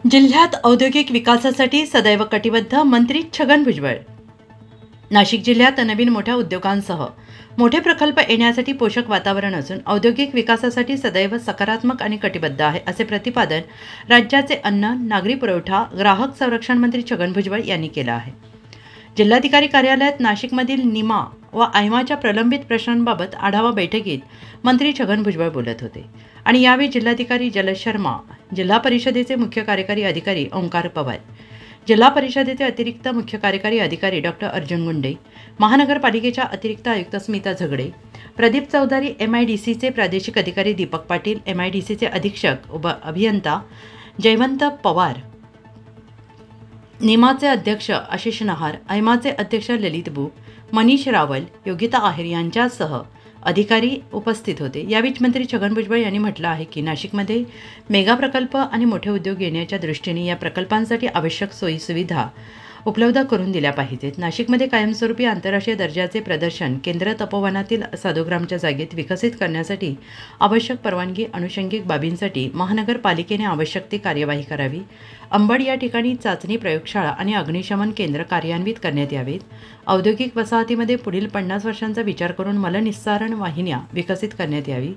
जिल्ह्यात औद्योगिक विकासासाठी सदैव कटिबद्ध मंत्री छगन भुजबळ। नाशिक जिल्ह्यात नवीन मोठ्या उद्योगांसह मोठे प्रकल्प येण्यासाठी पोषक वातावरण असून औद्योगिक विकासासाठी सदैव सकारात्मक आणि कटिबद्ध आहे, असे प्रतिपादन राज्याचे अन्न, नागरी पुरवठा, ग्राहक संरक्षण मंत्री छगन भुजबळ यांनी केलं आहे। जिल्हाधिकारी कार्यालयात नाशिकमधील निमा व आयमाच्या प्रलंबित प्रश्नांबाबत आढावा बैठकीत मंत्री छगन भुजबळ बोलत होते आणि यावेळी जिल्हाधिकारी जलज शर्मा, जिल्हा परिषदेचे मुख्य कार्यकारी अधिकारी ओंकार पवार, जिल्हा परिषदेचे अतिरिक्त मुख्य कार्यकारी अधिकारी डॉक्टर अर्जुन गुंडे, महानगरपालिकेच्या अतिरिक्त आयुक्त स्मिता झगडे, प्रदीप चौधरी, MIDCचे प्रादेशिक अधिकारी दीपक पाटील, MIDCचे अधीक्षक अभियंता जयवंत पवार, निमाचे अध्यक्ष आशिष नहार, आयमाचे अध्यक्ष ललित बुक, मनीष रावल, योगिता आहेर यांच्यासह अधिकारी उपस्थित होते। यावेळी मंत्री छगन भुजबळ यांनी म्हटलं आहे की नाशिकमध्ये मेगा प्रकल्प आणि मोठे उद्योग येण्याच्या दृष्टीने या प्रकल्पांसाठी आवश्यक सोयी सुविधा उपलब्ध करून दिल्या पाहिजेत। नाशिकमध्ये कायमस्वरूपी आंतरराष्ट्रीय दर्जाचे प्रदर्शन केंद्र तपोवनातील साधुग्रामच्या जागेत विकसित करण्यासाठी आवश्यक परवानगी अनुषंगिक बाबींसाठी महानगरपालिकेने आवश्यक ती कार्यवाही करावी। अंबड या ठिकाणी चाचणी प्रयोगशाळा आणि अग्निशमन केंद्र कार्यान्वित करण्यात यावेत। औद्योगिक वसाहतीमध्ये पुढील 50 वर्षांचा विचार करून मलनिस्सारण वाहिन्या विकसित करण्यात यावी।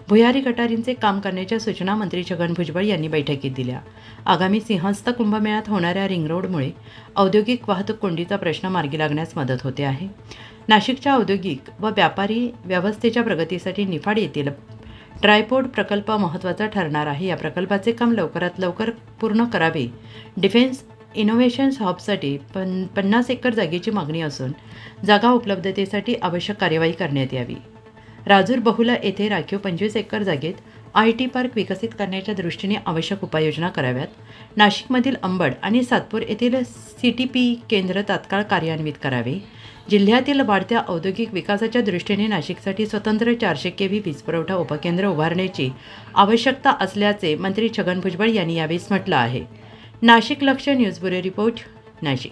भुयारी गटारींचे काम करण्याच्या सूचना मंत्री छगन भुजबळ यांनी बैठकीत दिल्या। आगामी सिंहस्थ कुंभमेळ्यात होणाऱ्या रिंग रोडमुळे औद्योगिक वाहतूक कोंडीचा प्रश्न मार्गी लागण्यास मदत होते आहे। नाशिकच्या औद्योगिक व व्यापारी व्यवस्थेच्या प्रगतीसाठी निफाड येथील ट्रायपोड प्रकल्प महत्त्वाचा ठरणार आहे। या प्रकल्पाचे काम लवकरात लवकर पूर्ण करावे। डिफेन्स इनोव्हेशन हबसाठी 50 एकर जागेची मागणी असून जागा उपलब्धतेसाठी आवश्यक कार्यवाही करण्यात यावी। राजूर बहुला येथे राखीव 25 एकर जागेत IT पार्क विकसित करण्याच्या दृष्टीने आवश्यक उपाययोजना कराव्यात। नाशिकमधील अंबड आणि सातपूर येथील CTP केंद्र तात्काळ कार्यान्वित करावे। जिल्ह्यातील वाढत्या औद्योगिक विकासाच्या दृष्टीने नाशिकसाठी स्वतंत्र 400 kV वीज पुरवठा उपकेंद्र उभारण्याची आवश्यकता असल्याचे मंत्री छगन भुजबळ यांनी यावेळी म्हटलं आहे। नाशिक लक्ष न्यूज ब्युरो रिपोर्ट, नाशिक।